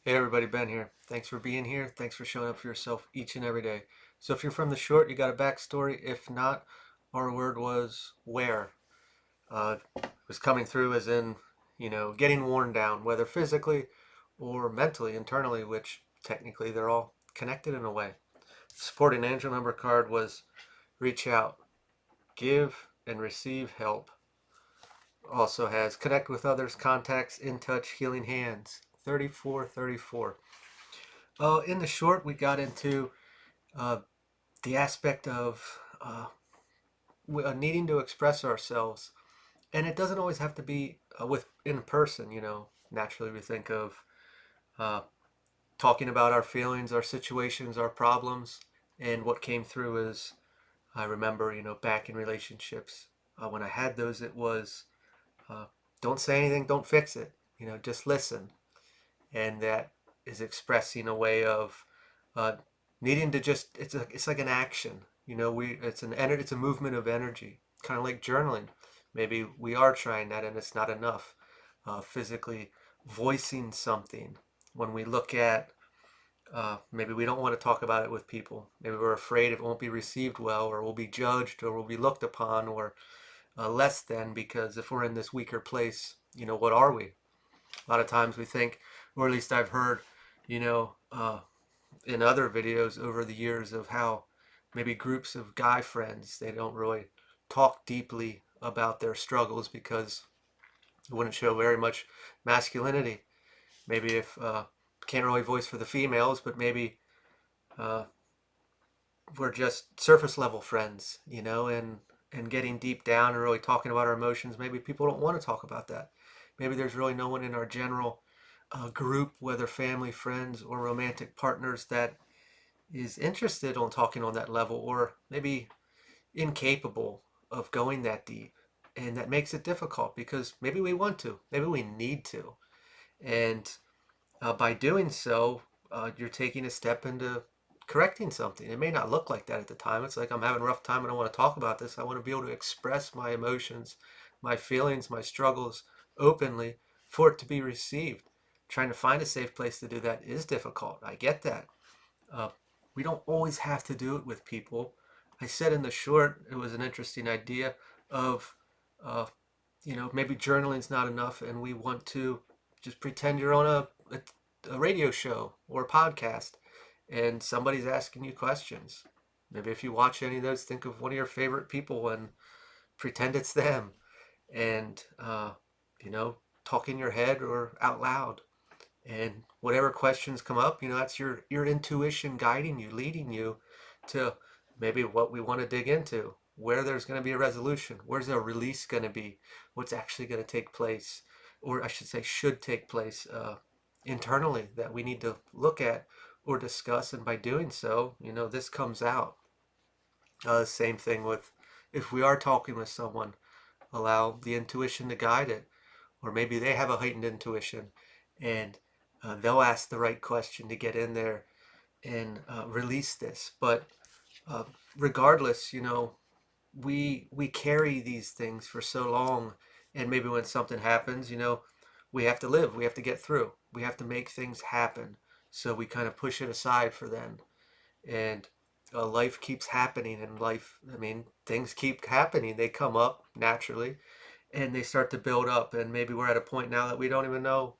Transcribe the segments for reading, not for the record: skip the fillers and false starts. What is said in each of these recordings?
Hey everybody, Ben here. Thanks for being here. Thanks for showing up for yourself each and every day. So if you're from the short, you got a backstory. If not, our word was where. It was coming through as in, getting worn down, whether physically or mentally, internally, which technically they're all connected in a way. Supporting angel number card was reach out, give and receive help. Also has connect with others, contacts, in touch, healing hands. 3434. In the short, we got into uh, the aspect of needing to express ourselves, and it doesn't always have to be with in person. Naturally we think of uh, talking about our feelings, our situations, our problems, and what came through is I remember, back in relationships when I had those, it was uh, don't say anything, don't fix it. Just listen, and that is expressing a way of uh, needing to just it's like an action. It's a movement of energy, kind of like journaling. Maybe we are trying that and it's not enough. Physically voicing something when we look at maybe we don't want to talk about it with people. Maybe we're afraid it won't be received well, or we'll be judged, or we'll be looked upon, or less than, because if we're in this weaker place, what are we? A lot of times we think, or at least I've heard, you know, uh, in other videos over the years of how maybe groups of guy friends, they don't really talk deeply about their struggles because it wouldn't show very much masculinity. Maybe if can't really voice for the females, but maybe uh, we're just surface level friends, and getting deep down and really talking about our emotions. Maybe people don't want to talk about that. Maybe there's really no one in our general group, whether family, friends, or romantic partners, that is interested on talking on that level, or maybe incapable of going that deep. And that makes it difficult because maybe we want to, maybe we need to. And by doing so, you're taking a step into correcting something. It may not look like that at the time. It's like, I'm having a rough time and I want to talk about this. I want to be able to express my emotions, my feelings, my struggles openly for it to be received. Trying to find a safe place to do that is difficult. I get that. Uh, we don't always have to do it with people. I said in the short, it was an interesting idea of, uh, maybe journaling's not enough and we want to just pretend you're on a radio show or a podcast and somebody's asking you questions. Maybe if you watch any of those, think of one of your favorite people and pretend it's them, and you know, talk in your head or out loud. And whatever questions come up, that's your intuition guiding you, leading you to maybe what we want to dig into, where there's going to be a resolution, where's a release going to be, what's actually going to take place, or I should say should take place internally, that we need to look at or discuss. And by doing so, this comes out. Same thing with, if we are talking with someone, allow the intuition to guide it. Or maybe they have a heightened intuition, and they'll ask the right question to get in there and release this. But uh, regardless, we carry these things for so long, and maybe when something happens, we have to live, we have to get through, we have to make things happen. So we kind of push it aside for then, and life keeps happening. And life, I mean, things keep happening, they come up naturally and they start to build up, and maybe we're at a point now that we don't even know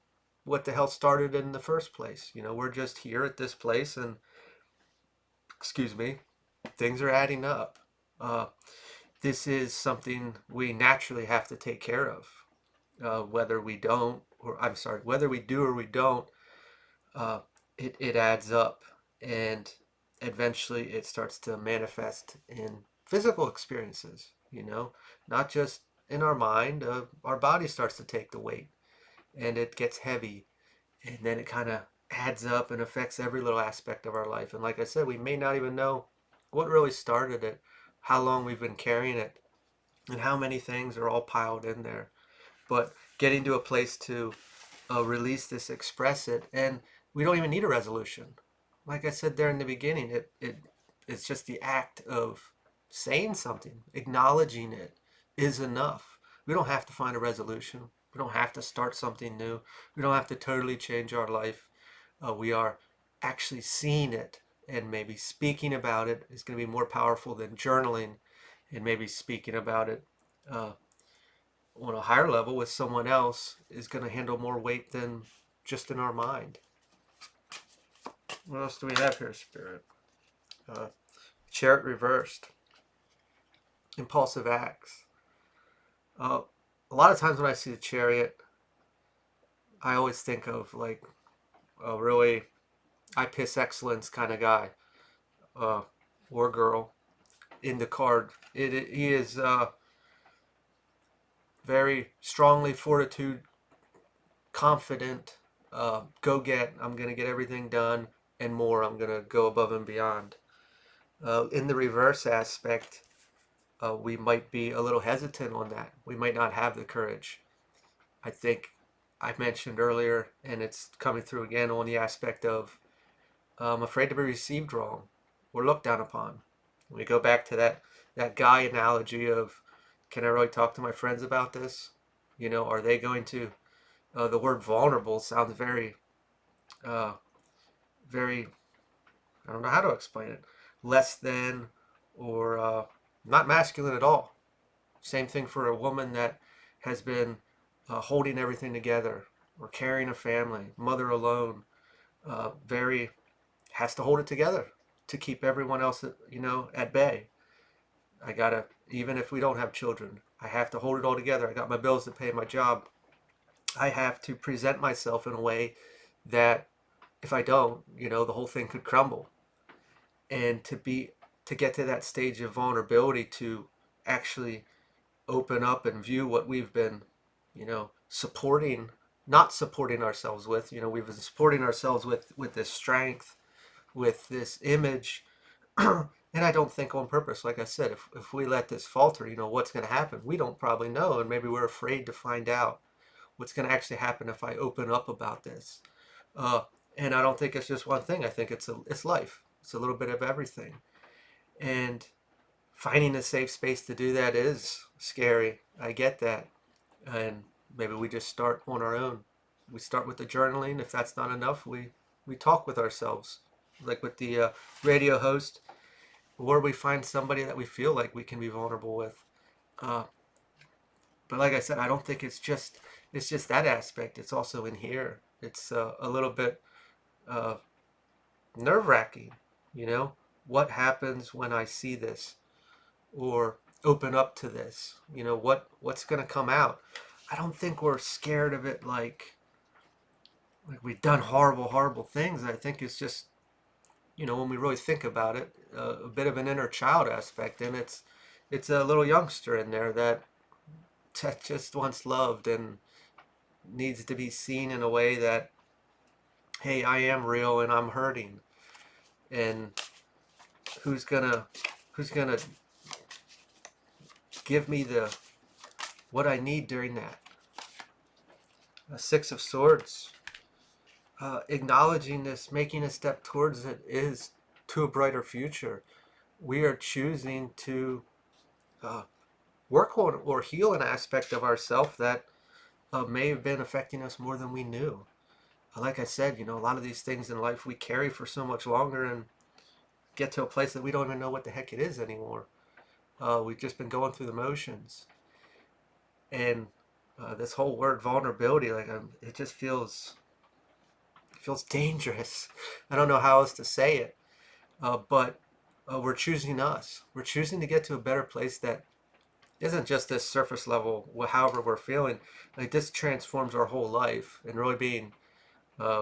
what the hell started in the first place. We're just here at this place, and excuse me, things are adding up. uh, this is something we naturally have to take care of, whether we don't, or I'm sorry, whether we do or we don't. uh, it adds up, and eventually it starts to manifest in physical experiences, not just in our mind. Our body starts to take the weight and it gets heavy, and then it kind of adds up and affects every little aspect of our life. And like I said, we may not even know what really started it, how long we've been carrying it, and how many things are all piled in there. But getting to a place to release this, express it, and we don't even need a resolution. Like I said there in the beginning, it's just the act of saying something, acknowledging it is enough. We don't have to find a resolution. We don't have to start something new. We don't have to totally change our life. We are actually seeing it, and maybe speaking about it is going to be more powerful than journaling, and maybe speaking about it uh, on a higher level with someone else is going to handle more weight than just in our mind. What else do we have here, Spirit? Uh, Chariot reversed. Impulsive acts. Uh, a lot of times when I see the chariot, I always think of like a really I piss excellence kind of guy uh, or girl in the card. He is very strongly fortitude, confident, go get. I'm gonna get everything done and more. I'm gonna go above and beyond. In the reverse aspect, we might be a little hesitant on that. We might not have the courage. I think I mentioned earlier, and it's coming through again on the aspect of afraid to be received wrong or looked down upon. We go back to that guy analogy of, can I really talk to my friends about this? You know, are they going to? The word vulnerable sounds very, uh, very. I don't know how to explain it. Less than, or not masculine at all. Same thing for a woman that has been holding everything together or carrying a family, mother alone. Very has to hold it together to keep everyone else, at bay. I gotta, even if we don't have children, I have to hold it all together. I got my bills to pay, my job. I have to present myself in a way that if I don't, the whole thing could crumble. And to get to that stage of vulnerability to actually open up and view what we've been, supporting, not supporting ourselves with, we've been supporting ourselves with this strength, with this image. And I don't think on purpose. Like I said, if we let this falter, what's going to happen? We don't probably know, and maybe we're afraid to find out what's going to actually happen if I open up about this. Uh, and I don't think it's just one thing. I think it's life. It's a little bit of everything, and finding a safe space to do that is scary. I get that, and maybe we just start on our own. We start with the journaling. If that's not enough, we talk with ourselves, like with the radio host, or we find somebody that we feel like we can be vulnerable with. Uh, but like I said, I don't think it's just that aspect. It's also in here. It's a little bit uh, nerve wracking. You know, what happens when I see this or open up to this? What's going to come out? I don't think we're scared of it like we've done horrible, horrible things. I think it's just when we really think about it, a bit of an inner child aspect, and it's a little youngster in there that just wants loved and needs to be seen in a way that, hey, I am real and I'm hurting, and who's gonna who's gonna give me the what I need during that. A Six of Swords, acknowledging this, making a step towards it is to a brighter future. We are choosing to uh, work on or heal an aspect of ourself that may have been affecting us more than we knew. Like I said, a lot of these things in life we carry for so much longer and get to a place that we don't even know what the heck it is anymore. We've just been going through the motions. And this whole word vulnerability, like it just feels dangerous. I don't know how else to say it, but we're choosing us. We're choosing to get to a better place that isn't just this surface level, however we're feeling. Like this transforms our whole life, and really being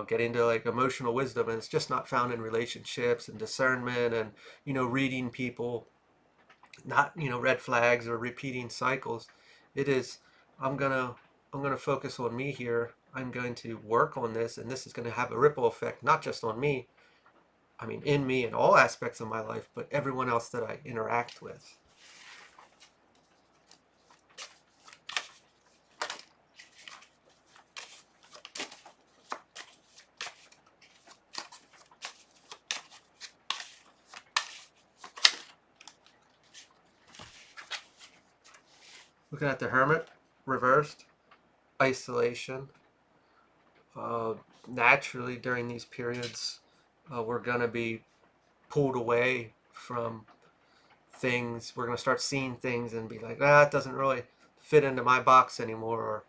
getting to like emotional wisdom, and it's just not found in relationships and discernment and reading people, not red flags or repeating cycles. It is I'm gonna I'm gonna focus on me here. I'm going to work on this, and this is going to have a ripple effect, not just on me. I mean, in me in all aspects of my life, but everyone else that I interact with. Looking at the Hermit reversed, isolation, uh, naturally during these periods, we're going to be pulled away from things. We're going to start seeing things and be like, ah, it doesn't really fit into my box anymore. Or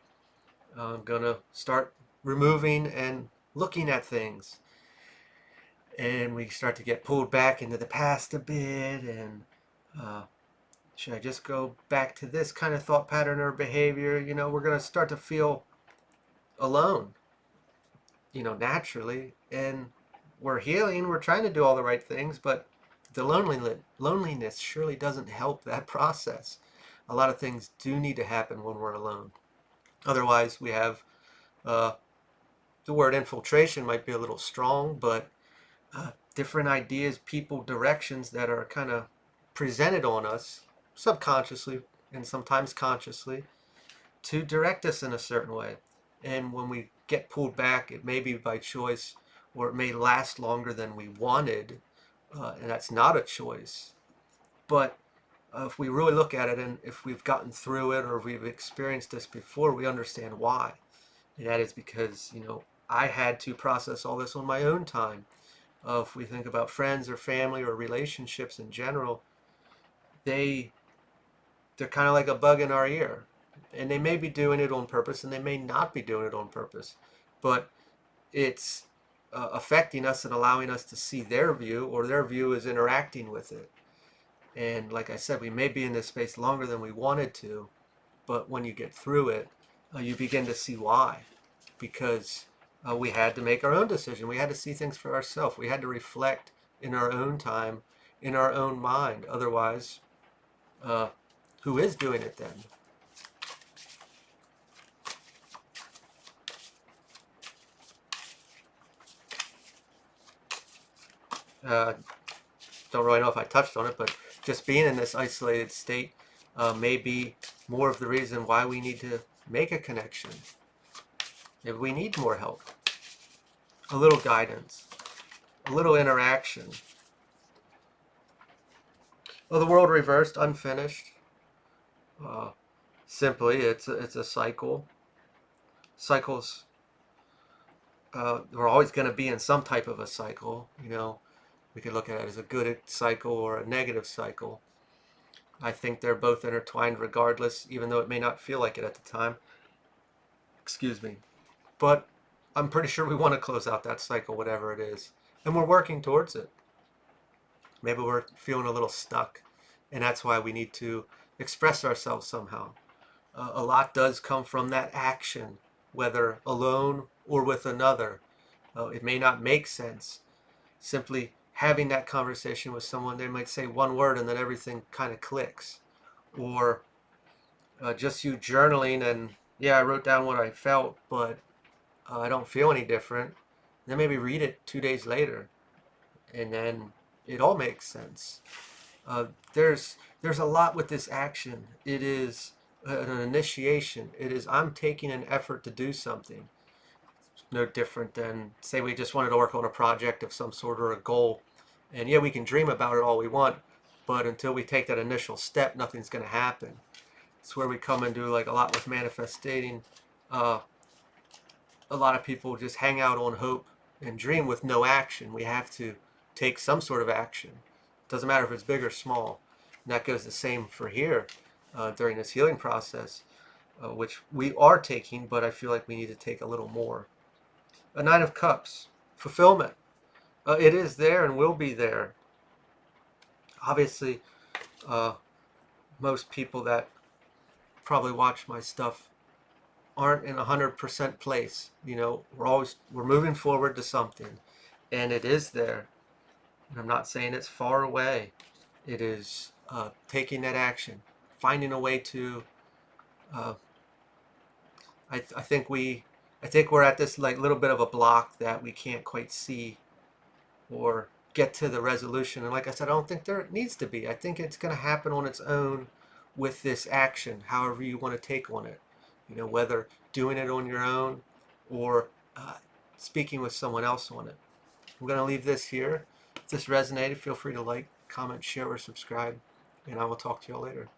I'm going to start removing and looking at things. And we start to get pulled back into the past a bit. And uh, should I just go back to this kind of thought pattern or behavior? We're going to start to feel alone, naturally. And we're healing, we're trying to do all the right things, but the loneliness surely doesn't help that process. A lot of things do need to happen when we're alone. Otherwise, we have uh, the word infiltration might be a little strong, but different ideas, people, directions that are kind of presented on us subconsciously and sometimes consciously to direct us in a certain way. And when we get pulled back, it may be by choice, or it may last longer than we wanted, and that's not a choice. But if we really look at it, and if we've gotten through it or we've experienced this before, we understand why. And that is because, I had to process all this on my own time. If we think about friends or family or relationships in general, they they're kind of like a bug in our ear. And they may be doing it on purpose and they may not be doing it on purpose. But it's affecting us and allowing us to see their view, or their view is interacting with it. And like I said, we may be in this space longer than we wanted to, but when you get through it, you begin to see why. Because we had to make our own decision. We had to see things for ourselves. We had to reflect in our own time, in our own mind. Otherwise, uh, who is doing it then? Uh, don't really know if I touched on it, but just being in this isolated state may be more of the reason why we need to make a connection. If we need more help, a little guidance, a little interaction. Well, the world reversed, unfinished. Uh, Simply, it's a cycle. Cycles. We're always going to be in some type of a cycle. We could look at it as a good cycle or a negative cycle. I think they're both intertwined regardless, even though it may not feel like it at the time. Excuse me. But I'm pretty sure we want to close out that cycle, whatever it is. And we're working towards it. Maybe we're feeling a little stuck, and that's why we need to express ourselves somehow. A lot does come from that action, whether alone or with another. It may not make sense. Simply having that conversation with someone, they might say one word and then everything kind of clicks. Or just you journaling and, yeah, I wrote down what I felt, but I don't feel any different. Then maybe read it 2 days later, and then it all makes sense. Uh, there's a lot with this action. It is an initiation. It is, I'm taking an effort to do something. It's no different than, say, we just wanted to work on a project of some sort or a goal. And yeah, we can dream about it all we want, but until we take that initial step, nothing's going to happen. It's where we come and do like a lot with manifesting. Uh, a lot of people just hang out on hope and dream with no action. We have to take some sort of action. Doesn't matter if it's big or small. And that goes the same for here during this healing process, which we are taking, but I feel like we need to take a little more. A Nine of Cups, fulfillment. It is there and will be there. Obviously, uh, most people that probably watch my stuff aren't in 100% place. We're moving forward to something, and it is there. And I'm not saying it's far away. It is taking that action, finding a way to. Uh, I think we're at this like little bit of a block that we can't quite see or get to the resolution. And like I said, I don't think there needs to be. I think it's going to happen on its own with this action, however you want to take on it. Whether doing it on your own or speaking with someone else on it. I'm going to leave this here. If this resonated, feel free to like, comment, share, or subscribe, and I will talk to you all later.